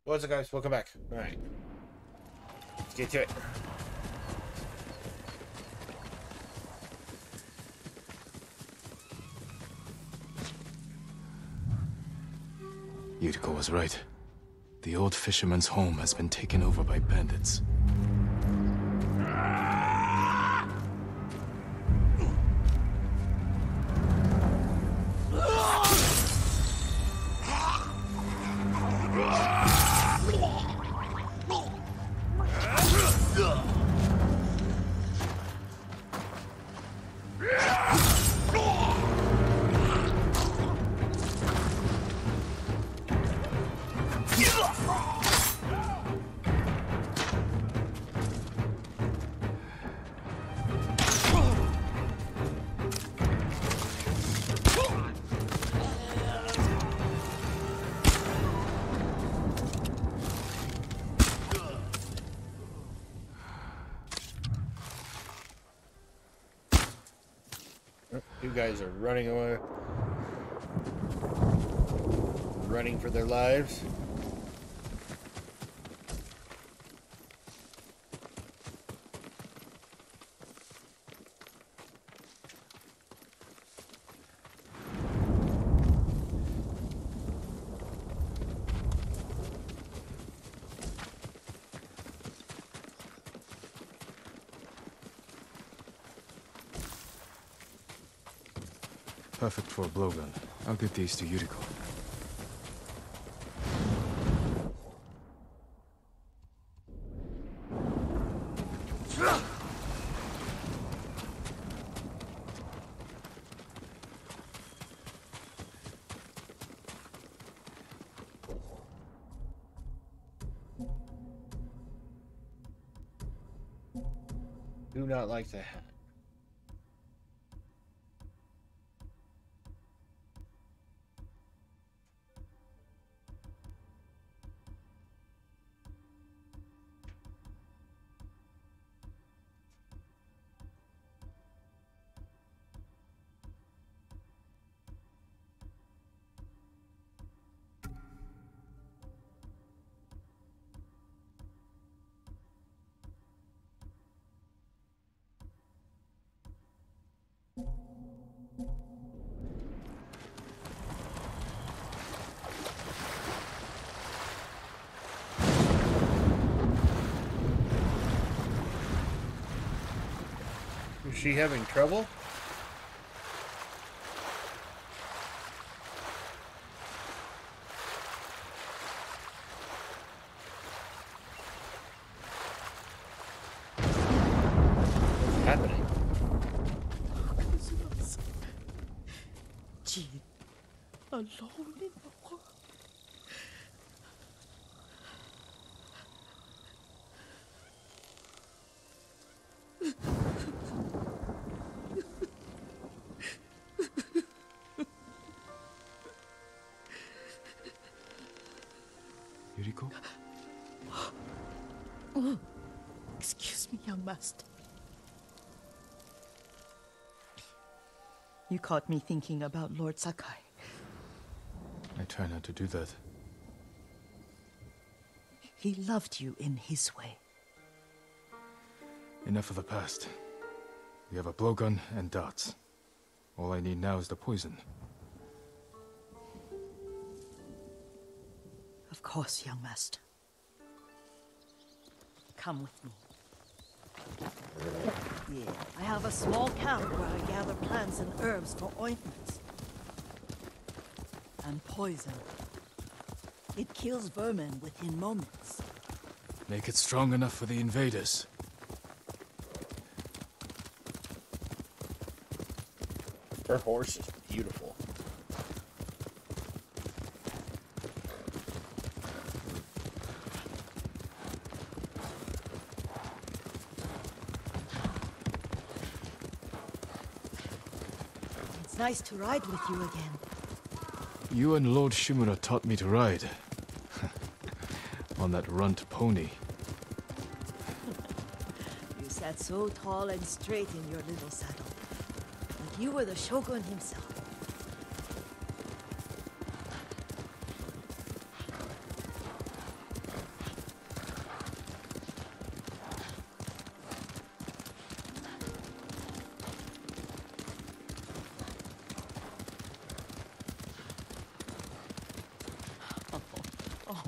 What's up, guys? Welcome back. Alright. Let's get to it. Yuriko was right. The old fisherman's home has been taken over by bandits. You guys are running away. Running for their lives. Perfect for a blowgun. I'll get these to Yuriko. Do not like that. Is she having trouble? What's happening? Jin, alone in the world. Yuriko? Oh, excuse me, young master. You caught me thinking about Lord Sakai. I try not to do that. He loved you in his way. Enough of the past. We have a blowgun and darts. All I need now is the poison. Of course, young master. Come with me. Yeah, I have a small camp where I gather plants and herbs for ointments. And poison. It kills vermin within moments. Make it strong enough for the invaders. Her horse is beautiful. It's nice to ride with you again. You and Lord Shimura taught me to ride. On that runt pony. You sat so tall and straight in your little saddle. Like you were the shogun himself.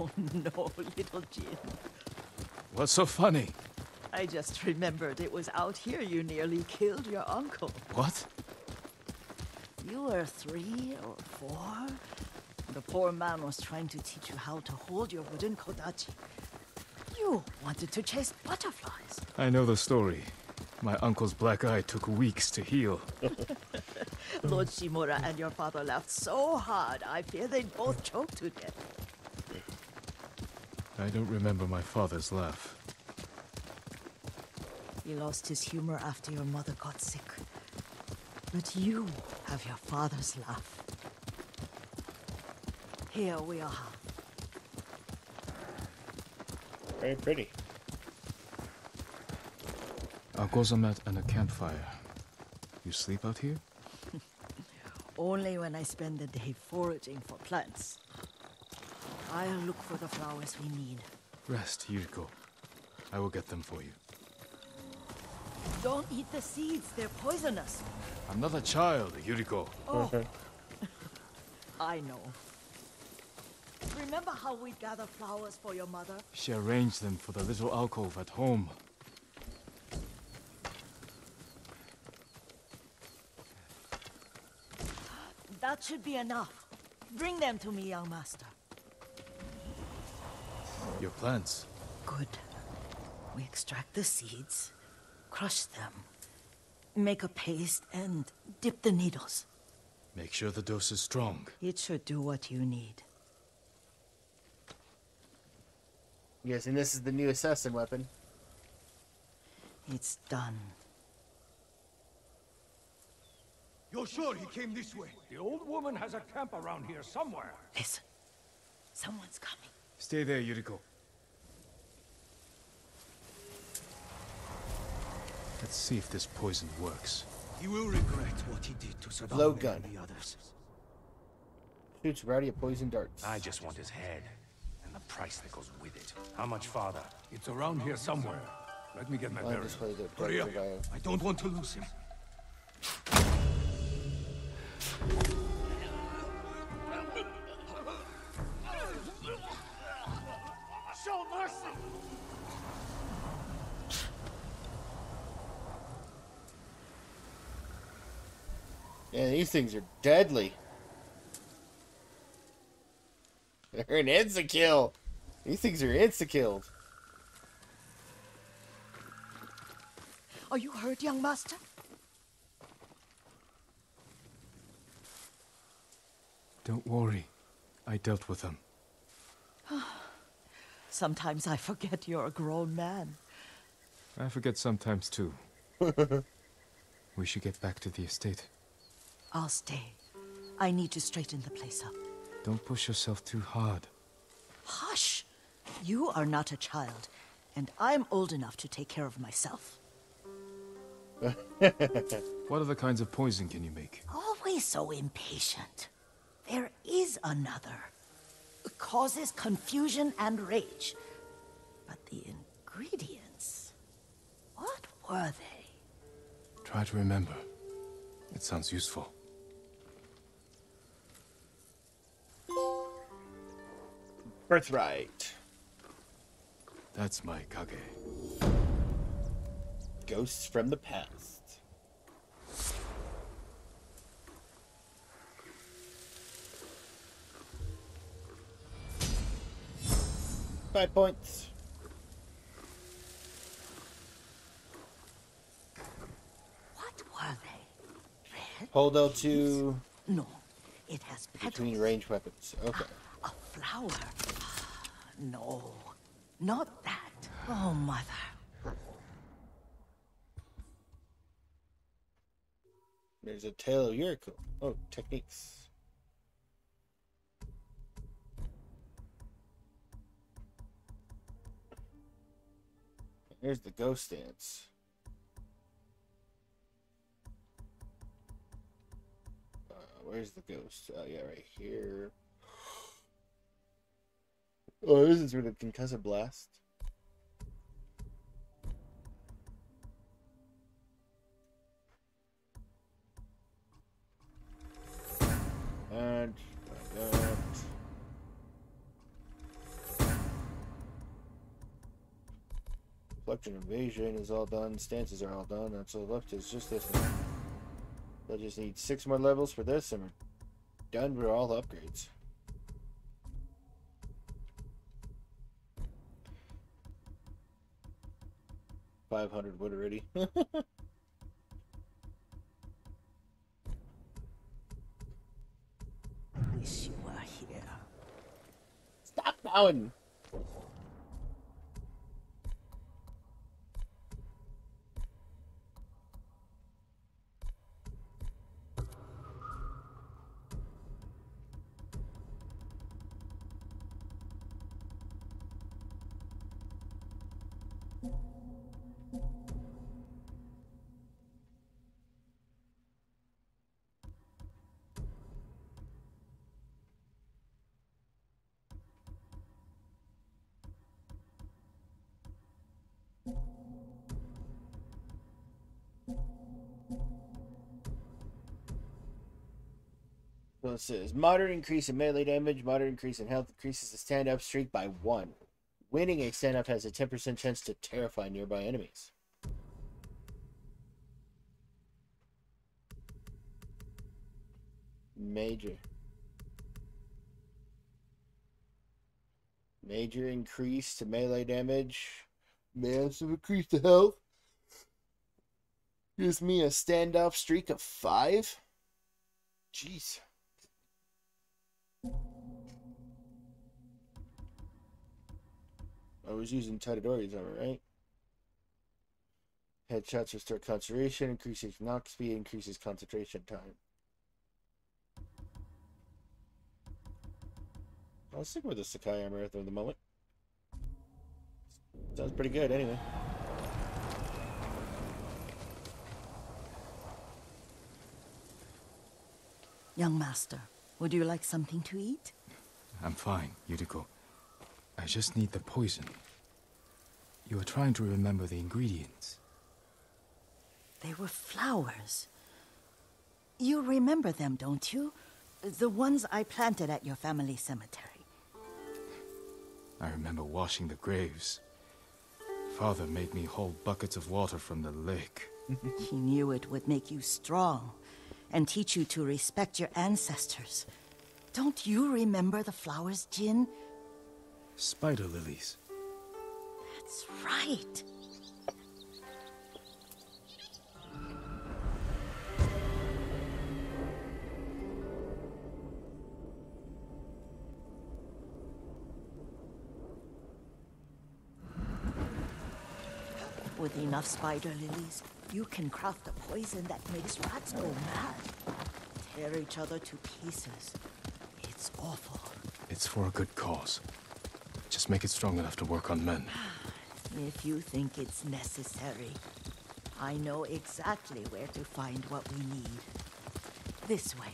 Oh no, little Jin. What's so funny? I just remembered it was out here you nearly killed your uncle. What? You were 3 or 4? The poor man was trying to teach you how to hold your wooden kodachi. You wanted to chase butterflies. I know the story. My uncle's black eye took weeks to heal. Lord Shimura and your father laughed so hard, I fear they'd both choke to death. I don't remember my father's laugh. He lost his humor after your mother got sick. But you have your father's laugh. Here we are. Very pretty. I'll go at and a campfire. You sleep out here? Only when I spend the day foraging for plants. I'll look for the flowers we need. Rest, Yuriko. I will get them for you. Don't eat the seeds, they're poisonous. I'm not a child, Yuriko. Oh, I know. Remember how we'd gather flowers for your mother? She arranged them for the little alcove at home. That should be enough. Bring them to me, young master. Your plants. Good. We extract the seeds, crush them, make a paste, and dip the needles. Make sure the dose is strong. It should do what you need. I'm guessing this is the new assassin weapon. It's done. You're sure he came this way? The old woman has a camp around here somewhere. Listen. Someone's coming. Stay there, Yuriko. Let's see if this poison works. He will regret what he did to Saddam Blowgun. and the others. Shoots variety of poison darts. I just want his head, and the price that goes with it. How much farther? It's around here somewhere. Let me get my I'll bearings. just play the Hurry up. regular guy. I don't want to lose him. Show mercy! Yeah, these things are deadly. They're an insta-kill. These things are insta-killed. Are you hurt, young master? Don't worry. I dealt with them. Sometimes I forget you're a grown man. I forget sometimes too. We should get back to the estate. I'll stay. I need to straighten the place up. Don't push yourself too hard. Hush! You are not a child, and I'm old enough to take care of myself. What other kinds of poison can you make? Always so impatient. There is another. It causes confusion and rage. But the ingredients... what were they? Try to remember. It sounds useful. Birthright. That's my Kage. Ghosts from the past. 5 points. What were they? Red? Hold L2 No, it has petals. between ranged weapons. Okay. A flower. No, not that. Oh, mother. There's a tail of Yuriko. Oh, techniques. There's the ghost dance. Where's the ghost? Oh, yeah, right here. Oh, this is where the concussive blast. And like that. Collection invasion is all done. Stances are all done. And so left is just this one. I just need 6 more levels for this, and we're done with all the upgrades. $500 wood already. Wish you were here. Stop bowing! So it says, moderate increase in melee damage, moderate increase in health, increases the stand-up streak by 1. Winning a stand-up has a 10% chance to terrify nearby enemies. Major increase to melee damage. Massive increase to health. Gives me a standoff streak of 5. Jeez. I was using Tadadori's armor, right? Headshots restore concentration, increases knock speed, increases concentration time. I'll stick with the Sakai armor at the moment. Sounds pretty good anyway. Young master, would you like something to eat? I'm fine, Yuriko. I just need the poison. You were trying to remember the ingredients. They were flowers. You remember them, don't you? The ones I planted at your family cemetery. I remember washing the graves. Father made me hold buckets of water from the lake. He knew it would make you strong and teach you to respect your ancestors. Don't you remember the flowers, Jin? Spider lilies. That's right. With enough spider lilies, you can craft a poison that makes rats go mad. Tear each other to pieces. It's awful. It's for a good cause. Just make it strong enough to work on men. If you think it's necessary, I know exactly where to find what we need. This way.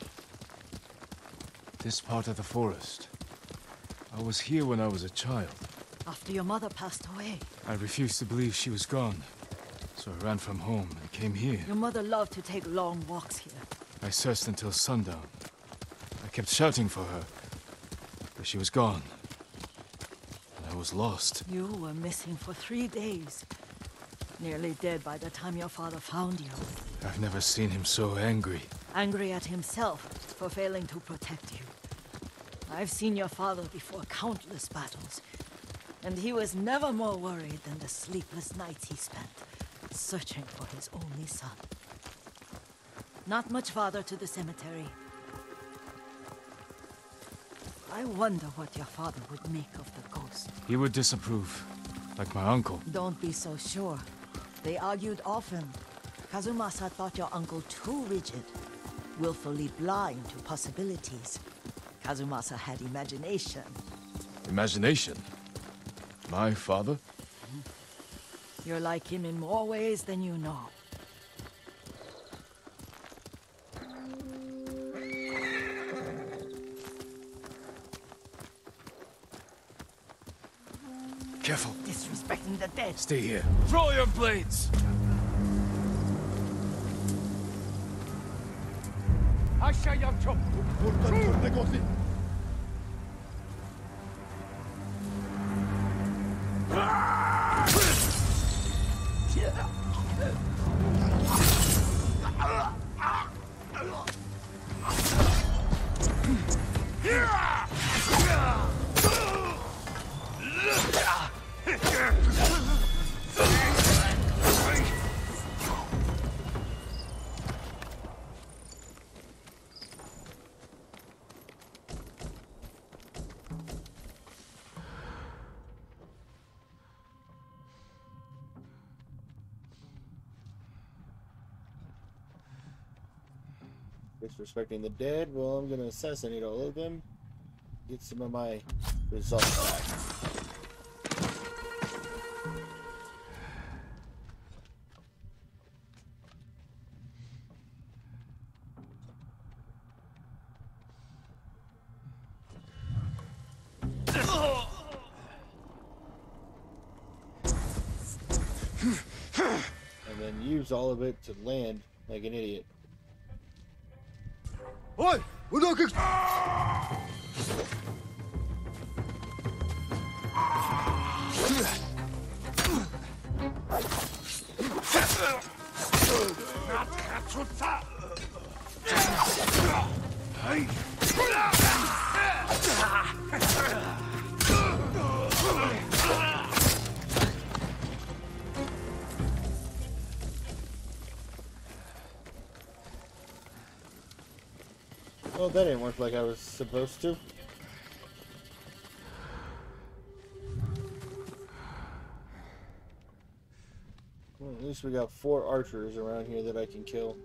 This part of the forest. I was here when I was a child. After your mother passed away. I refused to believe she was gone. So I ran from home and came here. Your mother loved to take long walks here. I searched until sundown. I kept shouting for her, but she was gone. And I was lost. You were missing for 3 days. Nearly dead by the time your father found you. I've never seen him so angry. Angry at himself for failing to protect you. I've seen your father before countless battles. And he was never more worried than the sleepless nights he spent searching for his only son. Not much farther to the cemetery. I wonder what your father would make of the ghost. He would disapprove, like my uncle. Don't be so sure. They argued often. Kazumasa thought your uncle too rigid, willfully blind to possibilities. Kazumasa had imagination. Imagination? My father? You're like him in more ways than you know. Careful. Disrespecting the dead. Stay here. Throw your blades! Disrespecting the dead. Well, I'm gonna assassinate all of them. Get some of my results back. And then use all of it to land like an idiot. Oi! We're looking. Well, that didn't work like I was supposed to. Well, at least we got 4 archers around here that I can kill.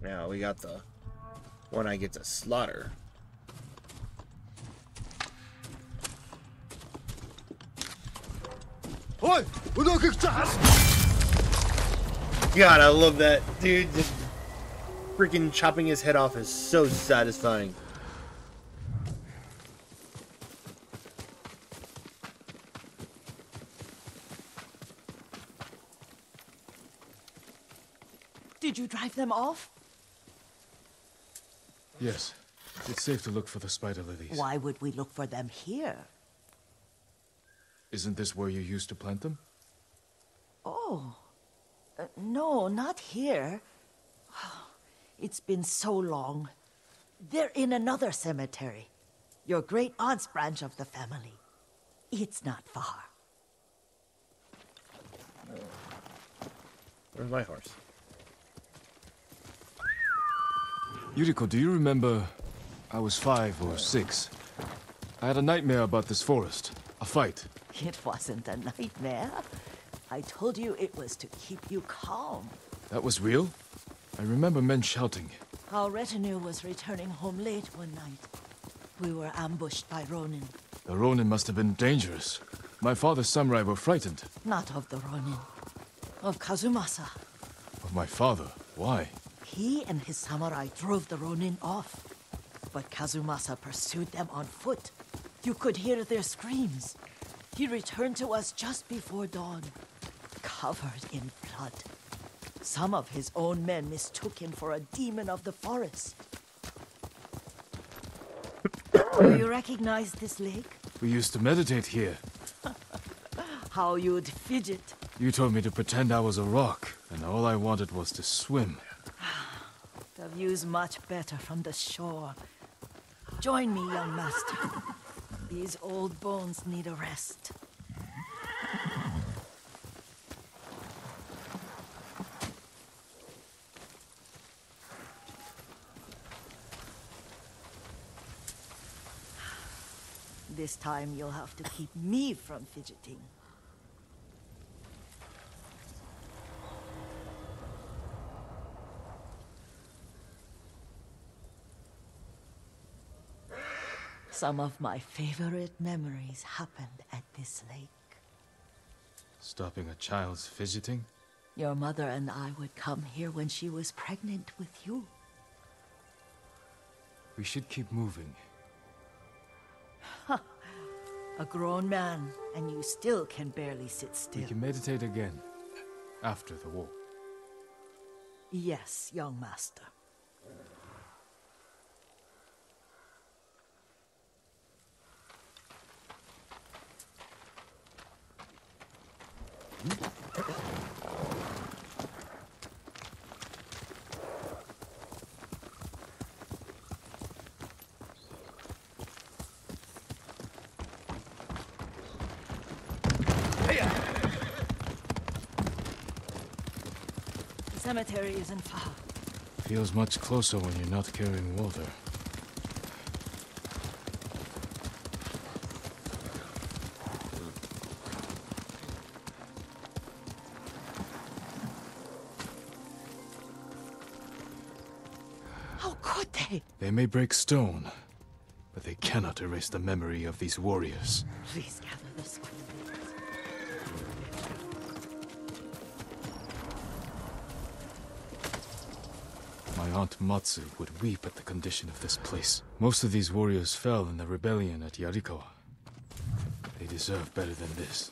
Now we got the one I get to slaughter. Oi! We're looking. God, I love that. Dude, just freaking chopping his head off is so satisfying. Did you drive them off? Yes. It's safe to look for the spider lilies. Why would we look for them here? Isn't this where you used to plant them? Oh. No, not here. It's been so long. They're in another cemetery. Your great aunt's branch of the family. It's not far. Where's my horse? Yuriko, do you remember? I was 5 or 6. I had a nightmare about this forest. A fight. It wasn't a nightmare. I told you it was to keep you calm. That was real? I remember men shouting. Our retinue was returning home late one night. We were ambushed by Ronin. The Ronin must have been dangerous. My father's samurai were frightened. Not of the Ronin. Of Kazumasa. Of my father? Why? He and his samurai drove the Ronin off. But Kazumasa pursued them on foot. You could hear their screams. He returned to us just before dawn, covered in blood. Some of his own men mistook him for a demon of the forest. Do you recognize this lake? We used to meditate here. How you'd fidget. You told me to pretend I was a rock, and all I wanted was to swim. The view's much better from the shore. Join me, young master. These old bones need a rest. This time you'll have to keep me from fidgeting. Some of my favorite memories happened at this lake. Stopping a child's fidgeting? Your mother and I would come here when she was pregnant with you. We should keep moving. A grown man, and you still can barely sit still. We can meditate again, after the war. Yes, young master. The cemetery isn't far. Feels much closer when you're not carrying water. How could they? They may break stone, but they cannot erase the memory of these warriors. Please gather the sweat. My aunt Matsu would weep at the condition of this place. Most of these warriors fell in the rebellion at Yarikawa. They deserve better than this.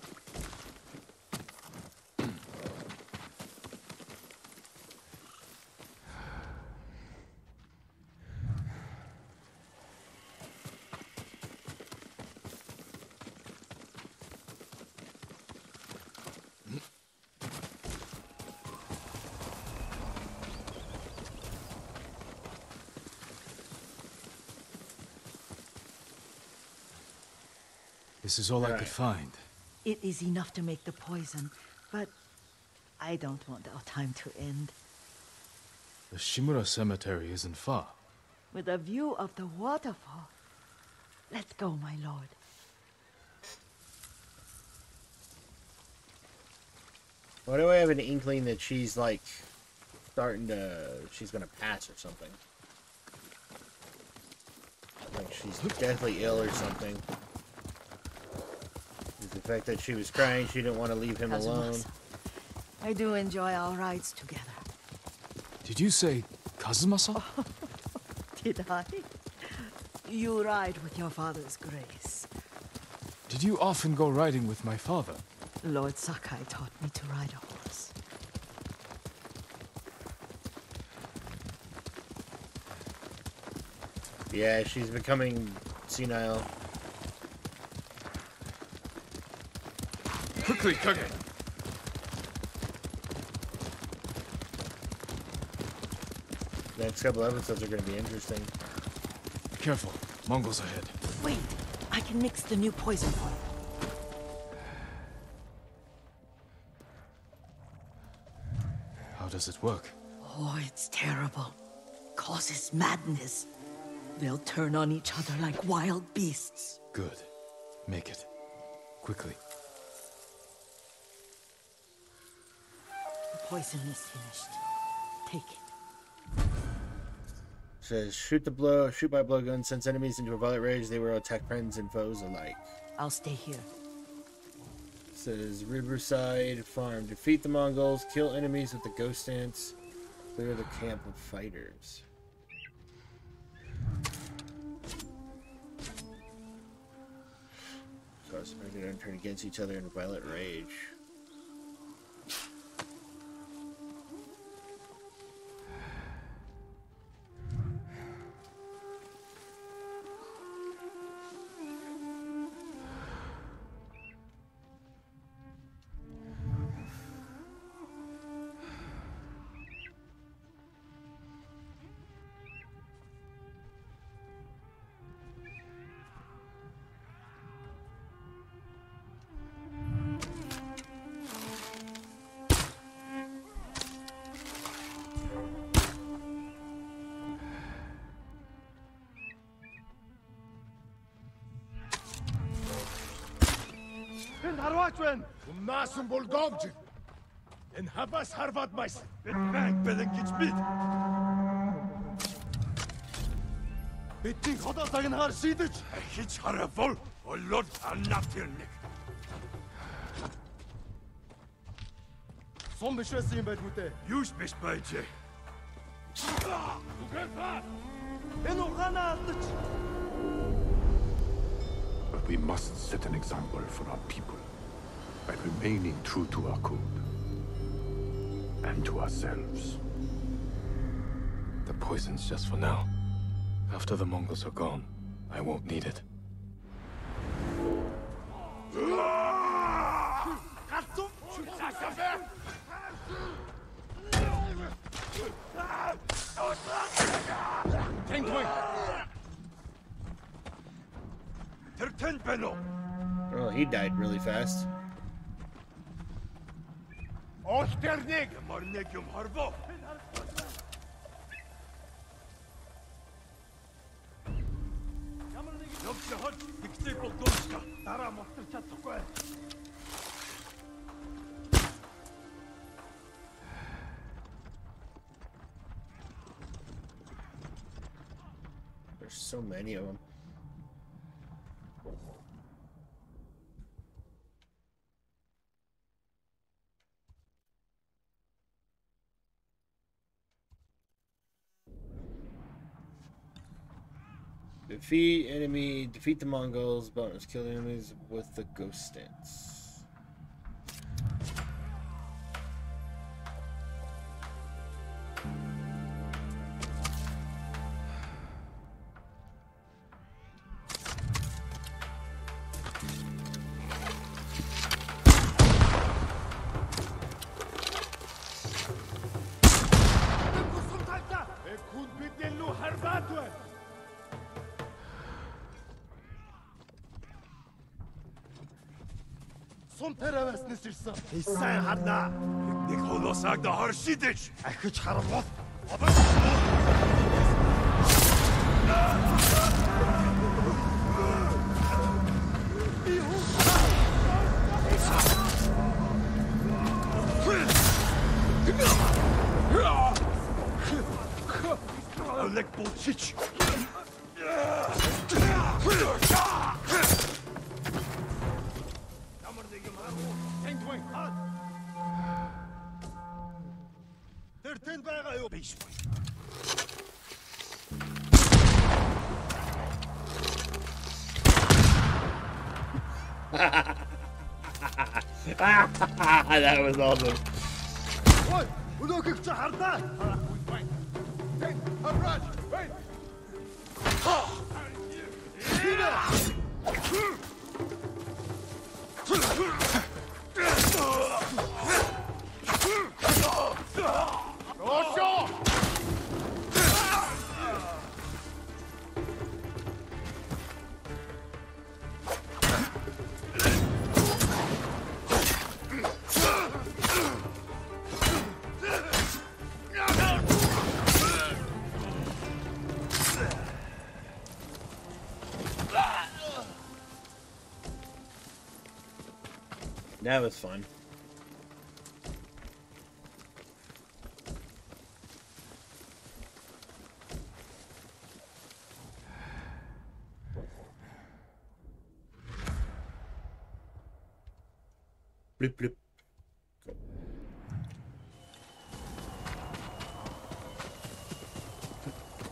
This is all I could find. It is enough to make the poison, but I don't want our time to end. The Shimura Cemetery isn't far. With a view of the waterfall. Let's go, my lord. Why do I have an inkling that she's like she's gonna pass or something? Like she's deathly ill or something. The fact that she was crying, she didn't want to leave him alone. I do enjoy our rides together. Did you say Kazumasa? Did I? You ride with your father's grace. Did you often go riding with my father? Lord Sakai taught me to ride a horse. Yeah, she's becoming senile. Quickly, Kage! The next couple episodes are going to be interesting. Be careful. Mongols ahead. Wait, I can mix the new poison for you. How does it work? Oh, it's terrible. Causes madness. They'll turn on each other like wild beasts. Good. Make it. Quickly. The poison is finished. Take it. Says shoot by blowgun sends enemies into a violent rage. They will attack friends and foes alike. I'll stay here. Says Riverside Farm. Defeat the Mongols. Kill enemies with the ghost dance. Clear the camp of fighters. Cause they don't turn against each other in violent rage. Harwatwen, Nasum Bolgobjin. And Havas Harvat Mice. Bang, Belen gets bit. Bitting Hoda Sagan Har Sidich. A hitch Harafol, or Lord Anatirnik. Some Bishwesim Bedmute. Use Miss Baje. But we must set an example for our people by remaining true to our code and to ourselves. The poison's just for now. After the Mongols are gone, I won't need it. Oh, he died really fast. Osternig, Marnegium Harvo. Yoksa Dixable Donska, Dara Mosterchatko. There's so many of them. Defeat the Mongols, bonus, kill the enemies with the ghost stance. He's saying Hadna. Nikolosag the Harshidich. I could Haramot. Oleg Bolchich. That was awesome. What? Look at Harda. Wait. That was fun. Blip blip.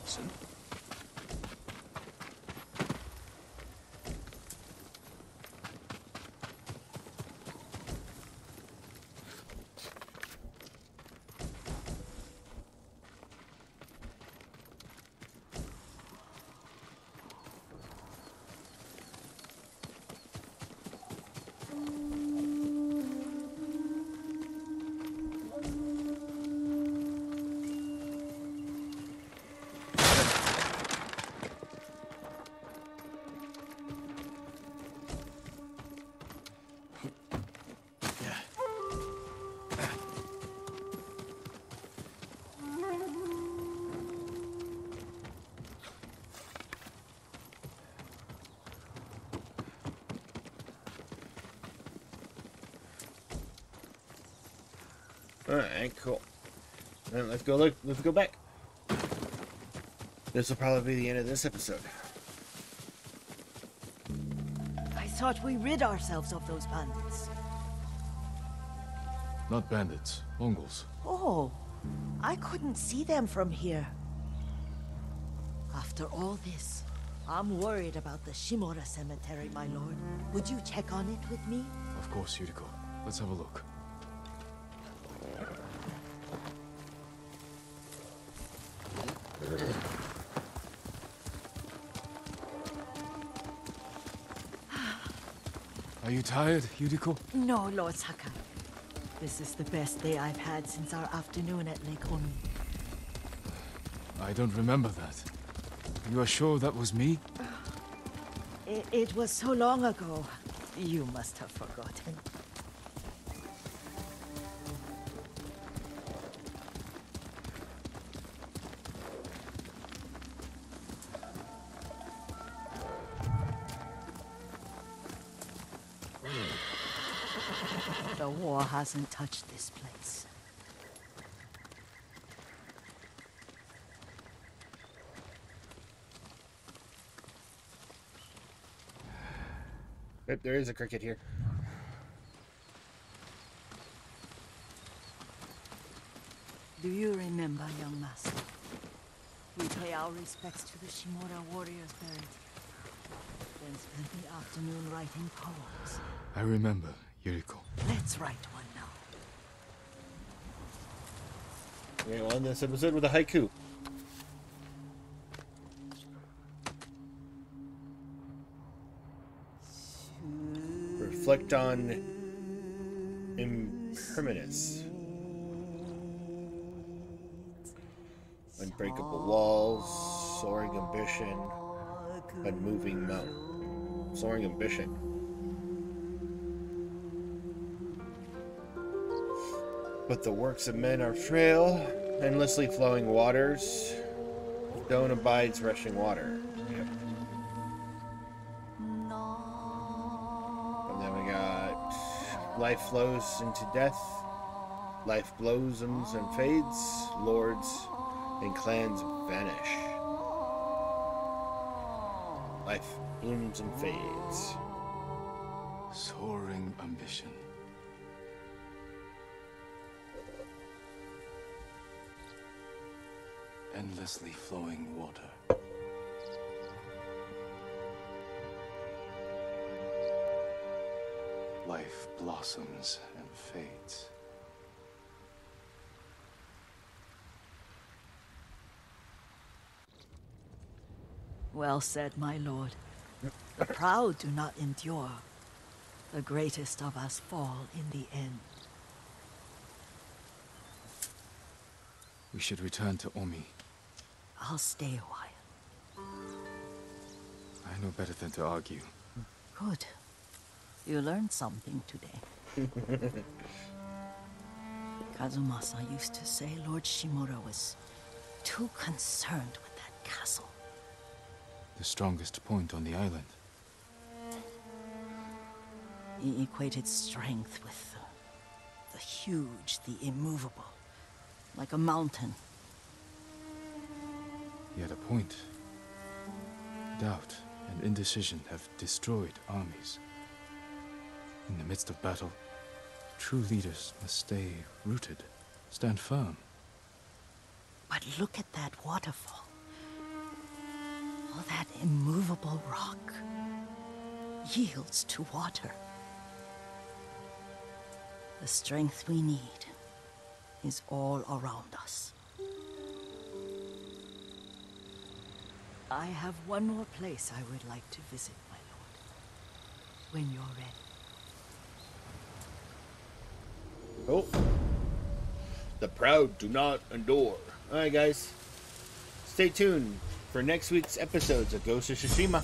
Listen. Alright, cool. Then let's go look. Let's go back. This will probably be the end of this episode. I thought we rid ourselves of those bandits. Not bandits, Mongols. Oh, I couldn't see them from here. After all this, I'm worried about the Shimura cemetery, my lord. Would you check on it with me? Of course, Yuriko. Let's have a look. Are you tired, Yuriko? No, Lord Sakai. This is the best day I've had since our afternoon at Lake Omi. I don't remember that. You are sure that was me? It was so long ago. You must have forgotten. The war hasn't touched this place. Yep, there is a cricket here. Do you remember, young master? We pay our respects to the Shimura warriors buried, then spend the afternoon writing poems. I remember, Yuriko. Let's write one now. We're going to end this episode with a haiku. Reflect on impermanence. Unbreakable walls, soaring ambition, unmoving mountain. Soaring ambition. But the works of men are frail, endlessly flowing waters. Stone abides rushing water. Yep. And then we got life flows into death. Life blossoms and fades. Lords and clans vanish. Life blooms and fades. Soaring ambition. Endlessly flowing water. Life blossoms and fades. Well said, my lord. The proud do not endure. The greatest of us fall in the end. We should return to Omi. I'll stay a while. I know better than to argue. Good. You learned something today. Kazumasa used to say Lord Shimura was too concerned with that castle. The strongest point on the island. He equated strength with the huge, the immovable, like a mountain. He had a point. Doubt and indecision have destroyed armies. In the midst of battle, true leaders must stay rooted, stand firm. But look at that waterfall. All that immovable rock yields to water. The strength we need is all around us. I have one more place I would like to visit, my lord. When you're ready. Oh. The proud do not endure. Alright, guys. Stay tuned for next week's episodes of Ghost of Tsushima.